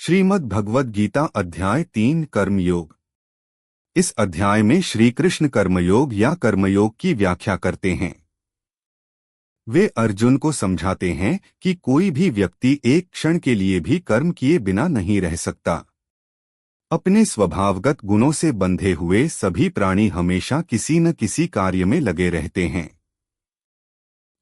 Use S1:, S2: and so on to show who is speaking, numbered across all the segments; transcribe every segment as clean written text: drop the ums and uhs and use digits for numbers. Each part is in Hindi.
S1: श्रीमद् भगवद गीता अध्याय 3 कर्मयोग। इस अध्याय में श्री कृष्ण कर्मयोग या कर्मयोग की व्याख्या करते हैं। वे अर्जुन को समझाते हैं कि कोई भी व्यक्ति एक क्षण के लिए भी कर्म किए बिना नहीं रह सकता। अपने स्वभावगत गुणों से बंधे हुए सभी प्राणी हमेशा किसी न किसी कार्य में लगे रहते हैं।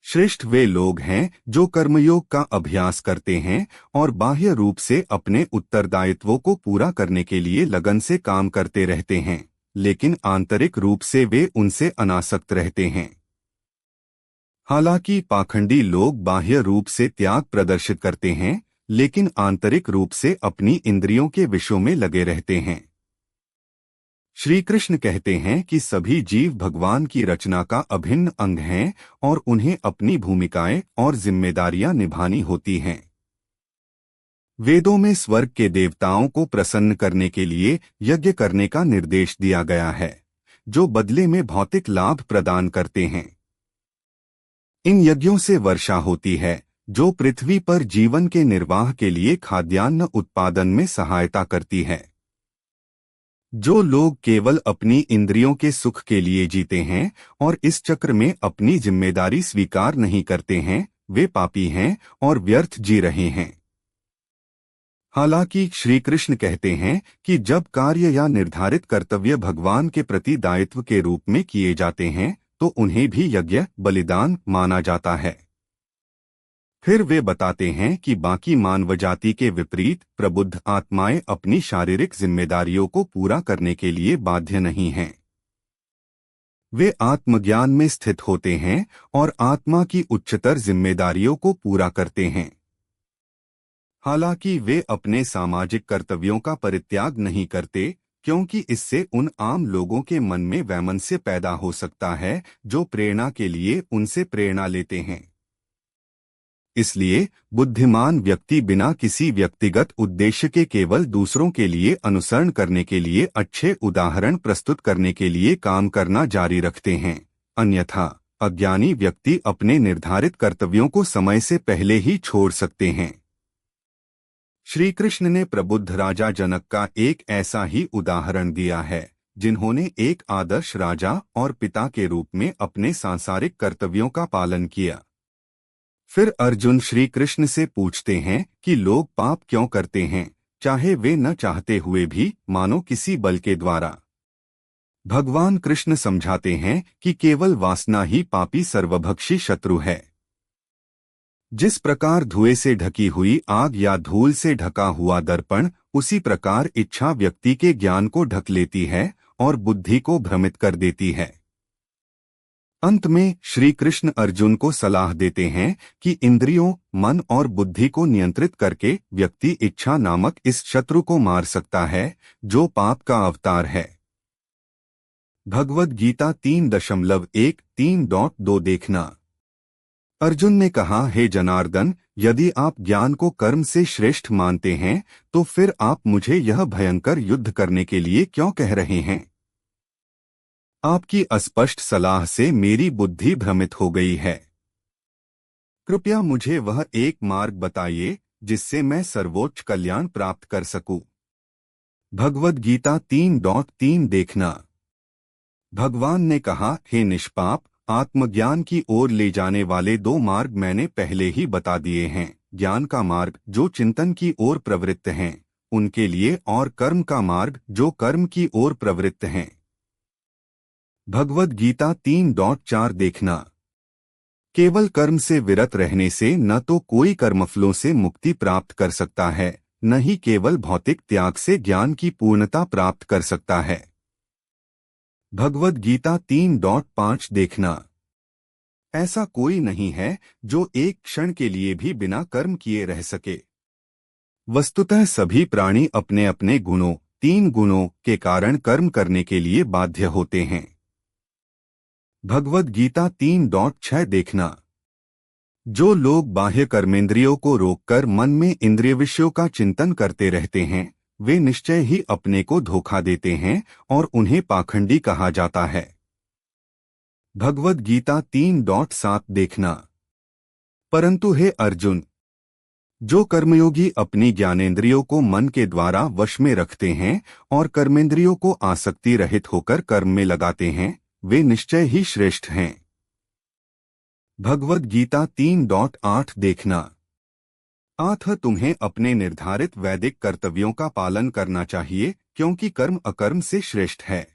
S1: श्रेष्ठ वे लोग हैं जो कर्मयोग का अभ्यास करते हैं और बाह्य रूप से अपने उत्तरदायित्वों को पूरा करने के लिए लगन से काम करते रहते हैं, लेकिन आंतरिक रूप से वे उनसे अनासक्त रहते हैं। हालांकि पाखंडी लोग बाह्य रूप से त्याग प्रदर्शित करते हैं, लेकिन आंतरिक रूप से अपनी इंद्रियों के विषयों में लगे रहते हैं। श्री कृष्ण कहते हैं कि सभी जीव भगवान की रचना का अभिन्न अंग हैं और उन्हें अपनी भूमिकाएं और जिम्मेदारियां निभानी होती हैं। वेदों में स्वर्ग के देवताओं को प्रसन्न करने के लिए यज्ञ करने का निर्देश दिया गया है, जो बदले में भौतिक लाभ प्रदान करते हैं। इन यज्ञों से वर्षा होती है, जो पृथ्वी पर जीवन के निर्वाह के लिए खाद्यान्न उत्पादन में सहायता करती है। जो लोग केवल अपनी इंद्रियों के सुख के लिए जीते हैं और इस चक्र में अपनी जिम्मेदारी स्वीकार नहीं करते हैं, वे पापी हैं और व्यर्थ जी रहे हैं। हालांकि श्री कृष्ण कहते हैं कि जब कार्य या निर्धारित कर्तव्य भगवान के प्रति दायित्व के रूप में किए जाते हैं, तो उन्हें भी यज्ञ बलिदान माना जाता है। फिर वे बताते हैं कि बाकी मानव जाति के विपरीत प्रबुद्ध आत्माएं अपनी शारीरिक जिम्मेदारियों को पूरा करने के लिए बाध्य नहीं हैं। वे आत्मज्ञान में स्थित होते हैं और आत्मा की उच्चतर जिम्मेदारियों को पूरा करते हैं। हालांकि वे अपने सामाजिक कर्तव्यों का परित्याग नहीं करते, क्योंकि इससे उन आम लोगों के मन में वैमनस्य पैदा हो सकता है जो प्रेरणा के लिए उनसे प्रेरणा लेते हैं। इसलिए बुद्धिमान व्यक्ति बिना किसी व्यक्तिगत उद्देश्य के केवल दूसरों के लिए अनुसरण करने के लिए अच्छे उदाहरण प्रस्तुत करने के लिए काम करना जारी रखते हैं। अन्यथा अज्ञानी व्यक्ति अपने निर्धारित कर्तव्यों को समय से पहले ही छोड़ सकते हैं। श्री कृष्ण ने प्रबुद्ध राजा जनक का एक ऐसा ही उदाहरण दिया है, जिन्होंने एक आदर्श राजा और पिता के रूप में अपने सांसारिक कर्तव्यों का पालन किया। फिर अर्जुन श्री कृष्ण से पूछते हैं कि लोग पाप क्यों करते हैं, चाहे वे न चाहते हुए भी, मानो किसी बल के द्वारा। भगवान कृष्ण समझाते हैं कि केवल वासना ही पापी सर्वभक्षी शत्रु है। जिस प्रकार धुएं से ढकी हुई आग या धूल से ढका हुआ दर्पण, उसी प्रकार इच्छा व्यक्ति के ज्ञान को ढक लेती है और बुद्धि को भ्रमित कर देती है। अंत में श्री कृष्ण अर्जुन को सलाह देते हैं कि इंद्रियों, मन और बुद्धि को नियंत्रित करके व्यक्ति इच्छा नामक इस शत्रु को मार सकता है, जो पाप का अवतार है। भगवद गीता 3.1.3.2 देखना। अर्जुन ने कहा, हे जनार्दन, यदि आप ज्ञान को कर्म से श्रेष्ठ मानते हैं, तो फिर आप मुझे यह भयंकर युद्ध करने के लिए क्यों कह रहे हैं? आपकी अस्पष्ट सलाह से मेरी बुद्धि भ्रमित हो गई है। कृपया मुझे वह एक मार्ग बताइए जिससे मैं सर्वोच्च कल्याण प्राप्त कर सकूं। भगवद गीता 3.3 देखना। भगवान ने कहा, हे निष्पाप, आत्मज्ञान की ओर ले जाने वाले दो मार्ग मैंने पहले ही बता दिए हैं। ज्ञान का मार्ग जो चिंतन की ओर प्रवृत्त हैं, उनके लिए, और कर्म का मार्ग जो कर्म की ओर प्रवृत्त हैं। भगवद गीता 3.4 देखना। केवल कर्म से विरत रहने से न तो कोई कर्मफलों से मुक्ति प्राप्त कर सकता है, न ही केवल भौतिक त्याग से ज्ञान की पूर्णता प्राप्त कर सकता है। भगवद गीता 3.5 देखना। ऐसा कोई नहीं है जो एक क्षण के लिए भी बिना कर्म किए रह सके। वस्तुतः सभी प्राणी अपने अपने गुणों, 3 गुणों के कारण कर्म करने के लिए बाध्य होते हैं। भगवद गीता 3.6 देखना। जो लोग बाह्य कर्मेंद्रियों को रोककर मन में इंद्रिय विषयों का चिंतन करते रहते हैं, वे निश्चय ही अपने को धोखा देते हैं और उन्हें पाखंडी कहा जाता है। भगवद गीता 3.7 देखना। परंतु हे अर्जुन, जो कर्मयोगी अपनी ज्ञानेंद्रियों को मन के द्वारा वश में रखते हैं और कर्मेंद्रियों को आसक्ति रहित होकर कर्म में लगाते हैं, वे निश्चय ही श्रेष्ठ हैं। भगवद गीता 3.8 देखना। अतः तुम्हें अपने निर्धारित वैदिक कर्तव्यों का पालन करना चाहिए, क्योंकि कर्म अकर्म से श्रेष्ठ है।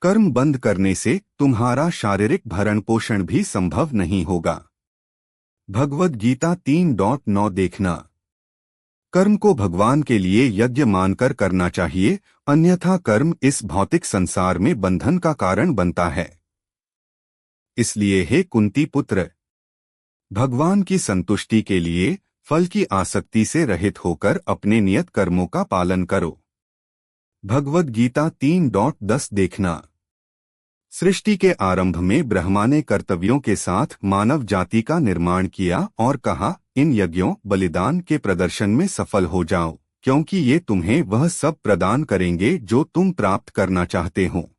S1: कर्म बंद करने से तुम्हारा शारीरिक भरण पोषण भी संभव नहीं होगा। भगवद गीता 3.9 देखना। कर्म को भगवान के लिए यज्ञ मानकर करना चाहिए, अन्यथा कर्म इस भौतिक संसार में बंधन का कारण बनता है। इसलिए हे कुंती पुत्र, भगवान की संतुष्टि के लिए फल की आसक्ति से रहित होकर अपने नियत कर्मों का पालन करो। भगवद गीता 3.10 देखना। सृष्टि के आरंभ में ब्रह्मा ने कर्तव्यों के साथ मानव जाति का निर्माण किया और कहा, इन यज्ञों बलिदान के प्रदर्शन में सफल हो जाओ, क्योंकि ये तुम्हें वह सब प्रदान करेंगे जो तुम प्राप्त करना चाहते हो।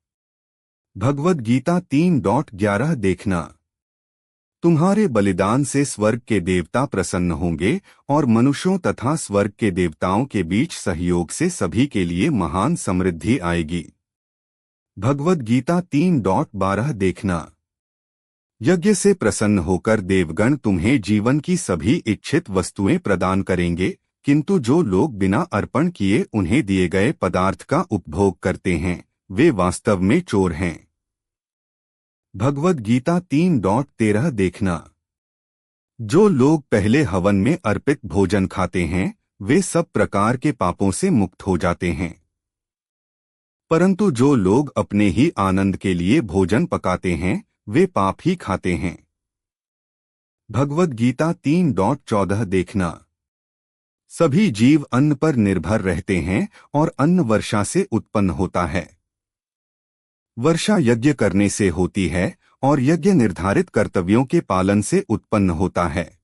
S1: भगवद गीता 3.11 देखना। तुम्हारे बलिदान से स्वर्ग के देवता प्रसन्न होंगे और मनुष्यों तथा स्वर्ग के देवताओं के बीच सहयोग से सभी के लिए महान समृद्धि आएगी। भगवद गीता 3.12 देखना। यज्ञ से प्रसन्न होकर देवगण तुम्हें जीवन की सभी इच्छित वस्तुएं प्रदान करेंगे, किंतु जो लोग बिना अर्पण किए उन्हें दिए गए पदार्थ का उपभोग करते हैं, वे वास्तव में चोर हैं। भगवद गीता 3.13 देखना। जो लोग पहले हवन में अर्पित भोजन खाते हैं, वे सब प्रकार के पापों से मुक्त हो जाते हैं, परंतु जो लोग अपने ही आनंद के लिए भोजन पकाते हैं, वे पाप ही खाते हैं। भगवद गीता 3.14 देखना। सभी जीव अन्न पर निर्भर रहते हैं और अन्न वर्षा से उत्पन्न होता है। वर्षा यज्ञ करने से होती है और यज्ञ निर्धारित कर्तव्यों के पालन से उत्पन्न होता है।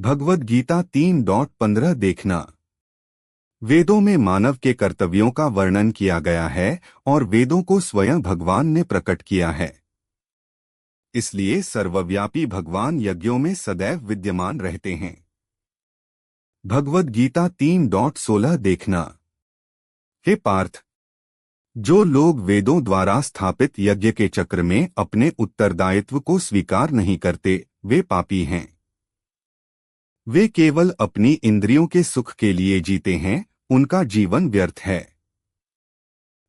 S1: भगवद गीता 3.15 देखना। वेदों में मानव के कर्तव्यों का वर्णन किया गया है और वेदों को स्वयं भगवान ने प्रकट किया है। इसलिए सर्वव्यापी भगवान यज्ञों में सदैव विद्यमान रहते हैं। भगवद गीता 3.16 देखना। हे पार्थ, जो लोग वेदों द्वारा स्थापित यज्ञ के चक्र में अपने उत्तरदायित्व को स्वीकार नहीं करते, वे पापी हैं। वे केवल अपनी इंद्रियों के सुख के लिए जीते हैं, उनका जीवन व्यर्थ है।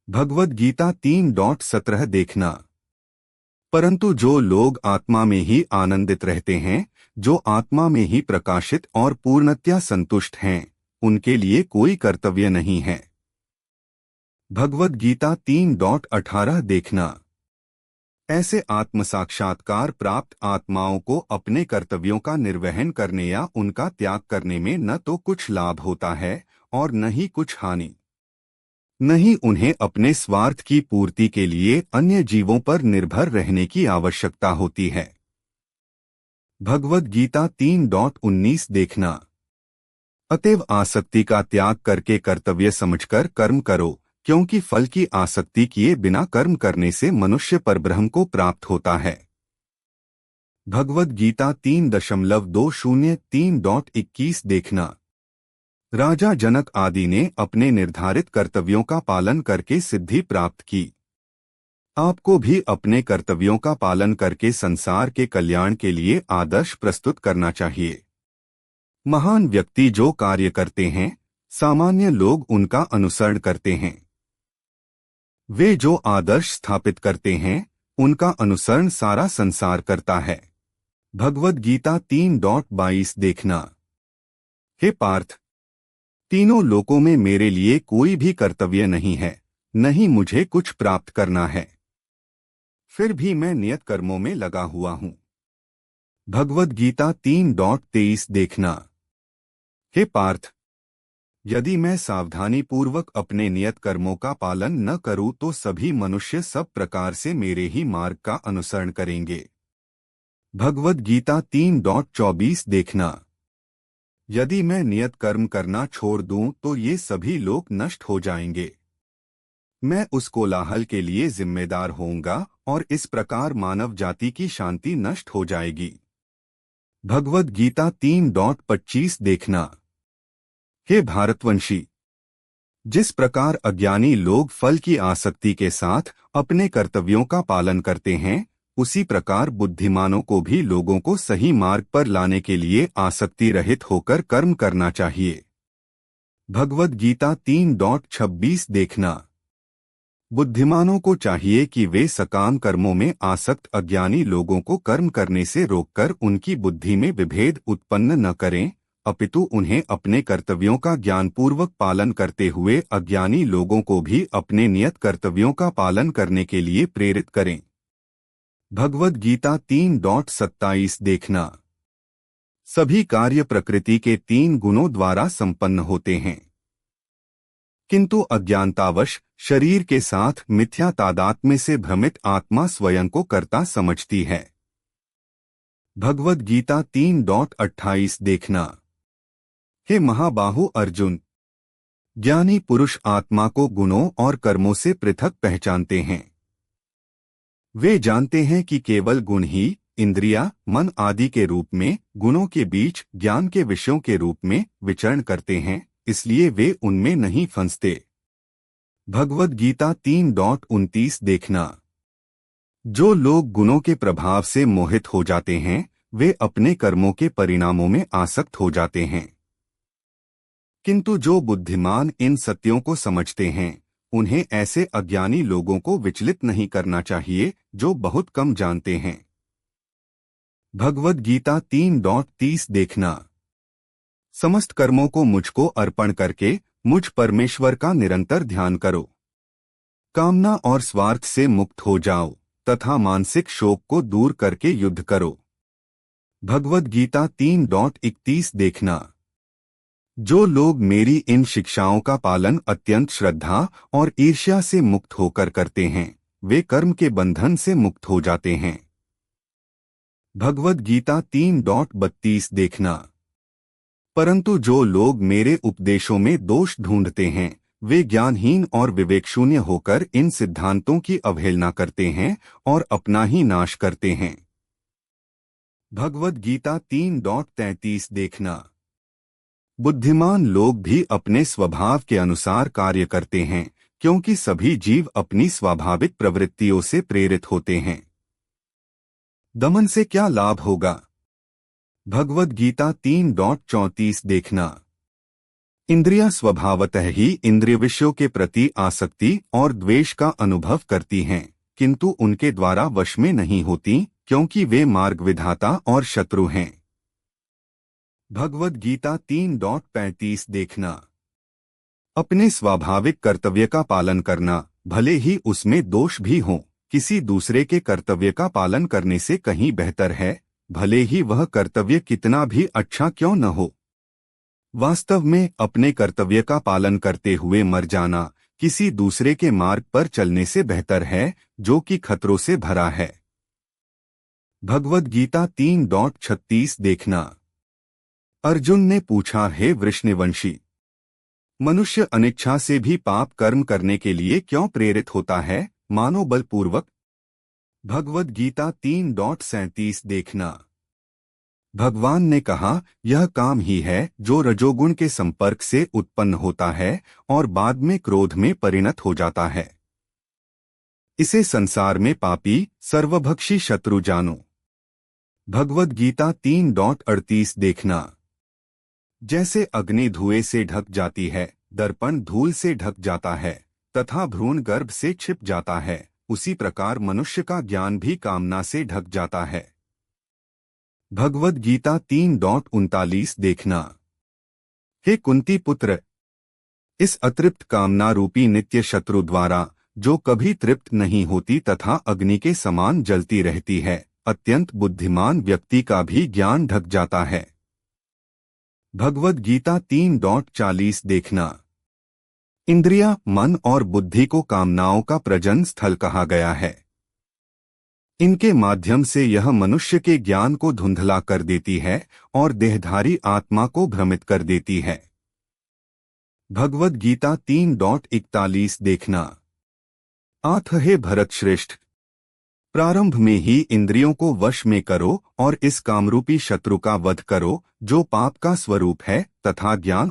S1: भगवद गीता 3.17 देखना। परंतु जो लोग आत्मा में ही आनंदित रहते हैं, जो आत्मा में ही प्रकाशित और पूर्णतया संतुष्ट हैं, उनके लिए कोई कर्तव्य नहीं है। भगवद गीता 3.18 देखना। ऐसे आत्म साक्षात्कार प्राप्त आत्माओं को अपने कर्तव्यों का निर्वहन करने या उनका त्याग करने में न तो कुछ लाभ होता है और न ही कुछ हानि। नहीं उन्हें अपने स्वार्थ की पूर्ति के लिए अन्य जीवों पर निर्भर रहने की आवश्यकता होती है। भगवद गीता 3.19 देखना। अतएव आसक्ति का त्याग करके कर्तव्य समझकर कर्म करो, क्योंकि फल की आसक्ति किए बिना कर्म करने से मनुष्य परब्रह्म को प्राप्त होता है। भगवद गीता 3.20 3.21 देखना। राजा जनक आदि ने अपने निर्धारित कर्तव्यों का पालन करके सिद्धि प्राप्त की। आपको भी अपने कर्तव्यों का पालन करके संसार के कल्याण के लिए आदर्श प्रस्तुत करना चाहिए। महान व्यक्ति जो कार्य करते हैं, सामान्य लोग उनका अनुसरण करते हैं। वे जो आदर्श स्थापित करते हैं, उनका अनुसरण सारा संसार करता है। भगवद गीता 3.22 देखना। हे पार्थ, तीनों लोकों में मेरे लिए कोई भी कर्तव्य नहीं है, न ही मुझे कुछ प्राप्त करना है, फिर भी मैं नियत कर्मों में लगा हुआ हूं। भगवद गीता 3.23 देखना। हे पार्थ, यदि मैं सावधानी पूर्वक अपने नियत कर्मों का पालन न करूं तो सभी मनुष्य सब प्रकार से मेरे ही मार्ग का अनुसरण करेंगे। भगवद गीता 3.24 देखना। यदि मैं नियत कर्म करना छोड़ दूं तो ये सभी लोग नष्ट हो जाएंगे। मैं उस कोलाहल के लिए जिम्मेदार होऊंगा और इस प्रकार मानव जाति की शांति नष्ट हो जाएगी। भगवद गीता 3.25 देखना। हे भारतवंशी, जिस प्रकार अज्ञानी लोग फल की आसक्ति के साथ अपने कर्तव्यों का पालन करते हैं, उसी प्रकार बुद्धिमानों को भी लोगों को सही मार्ग पर लाने के लिए आसक्ति रहित होकर कर्म करना चाहिए। भगवद गीता 3.26 देखना। बुद्धिमानों को चाहिए कि वे सकाम कर्मों में आसक्त अज्ञानी लोगों को कर्म करने से रोककर उनकी बुद्धि में विभेद उत्पन्न न करें, अपितु उन्हें अपने कर्तव्यों का ज्ञानपूर्वक पालन करते हुए अज्ञानी लोगों को भी अपने नियत कर्तव्यों का पालन करने के लिए प्रेरित करें। भगवद गीता 3.27 देखना। सभी कार्य प्रकृति के 3 गुणों द्वारा संपन्न होते हैं, किंतु अज्ञानतावश शरीर के साथ मिथ्या तादात्म्य से भ्रमित आत्मा स्वयं को कर्ता समझती है। भगवद गीता 3.28 देखना। हे महाबाहु अर्जुन, ज्ञानी पुरुष आत्मा को गुणों और कर्मों से पृथक पहचानते हैं। वे जानते हैं कि केवल गुण ही इंद्रिया, मन आदि के रूप में गुणों के बीच ज्ञान के विषयों के रूप में विचरण करते हैं, इसलिए वे उनमें नहीं फंसते। भगवद गीता 3.29 देखना। जो लोग गुणों के प्रभाव से मोहित हो जाते हैं, वे अपने कर्मों के परिणामों में आसक्त हो जाते हैं, किंतु जो बुद्धिमान इन सत्यों को समझते हैं, उन्हें ऐसे अज्ञानी लोगों को विचलित नहीं करना चाहिए जो बहुत कम जानते हैं। भगवद गीता 3.30 देखना। समस्त कर्मों को मुझको अर्पण करके मुझ परमेश्वर का निरंतर ध्यान करो। कामना और स्वार्थ से मुक्त हो जाओ तथा मानसिक शोक को दूर करके युद्ध करो। भगवद गीता 3.31 देखना। जो लोग मेरी इन शिक्षाओं का पालन अत्यंत श्रद्धा और ईर्ष्या से मुक्त होकर करते हैं, वे कर्म के बंधन से मुक्त हो जाते हैं। भगवद गीता 3.32 देखना। परंतु जो लोग मेरे उपदेशों में दोष ढूंढते हैं, वे ज्ञानहीन और विवेकशून्य होकर इन सिद्धांतों की अवहेलना करते हैं और अपना ही नाश करते हैं। भगवद गीता 3.33 देखना। बुद्धिमान लोग भी अपने स्वभाव के अनुसार कार्य करते हैं, क्योंकि सभी जीव अपनी स्वाभाविक प्रवृत्तियों से प्रेरित होते हैं। दमन से क्या लाभ होगा? भगवद गीता 3.34 देखना। इंद्रियां स्वभावतः ही इंद्रिय विषयों के प्रति आसक्ति और द्वेष का अनुभव करती हैं, किंतु उनके द्वारा वश में नहीं होती, क्योंकि वे मार्ग विधाता और शत्रु हैं। भगवद गीता 3.35 देखना। अपने स्वाभाविक कर्तव्य का पालन करना, भले ही उसमें दोष भी हो, किसी दूसरे के कर्तव्य का पालन करने से कहीं बेहतर है, भले ही वह कर्तव्य कितना भी अच्छा क्यों न हो। वास्तव में अपने कर्तव्य का पालन करते हुए मर जाना किसी दूसरे के मार्ग पर चलने से बेहतर है, जो कि खतरों से भरा है। भगवद गीता 3.36 देखना। अर्जुन ने पूछा, हे वृष्णिवंशी, मनुष्य अनिच्छा से भी पाप कर्म करने के लिए क्यों प्रेरित होता है, मानो बलपूर्वक? भगवद गीता 3.37 देखना। भगवान ने कहा, यह काम ही है जो रजोगुण के संपर्क से उत्पन्न होता है और बाद में क्रोध में परिणत हो जाता है। इसे संसार में पापी सर्वभक्षी शत्रु जानो। भगवद गीता 3.38 देखना। जैसे अग्नि धुएं से ढक जाती है, दर्पण धूल से ढक जाता है तथा भ्रूण गर्भ से छिप जाता है, उसी प्रकार मनुष्य का ज्ञान भी कामना से ढक जाता है। भगवद गीता 3.39 देखना। हे कुंती पुत्र, इस अतृप्त कामना रूपी नित्य शत्रु द्वारा, जो कभी तृप्त नहीं होती तथा अग्नि के समान जलती रहती है, अत्यंत बुद्धिमान व्यक्ति का भी ज्ञान ढक जाता है। भगवद गीता 3.40 देखना। इंद्रिया, मन और बुद्धि को कामनाओं का प्रजनन स्थल कहा गया है। इनके माध्यम से यह मनुष्य के ज्ञान को धुंधला कर देती है और देहधारी आत्मा को भ्रमित कर देती है। भगवद गीता 3.41 देखना। आठ हे भरत श्रेष्ठ, प्रारंभ में ही इंद्रियों को वश में करो और इस कामरूपी शत्रु का वध करो जो पाप का स्वरूप है तथा ज्ञान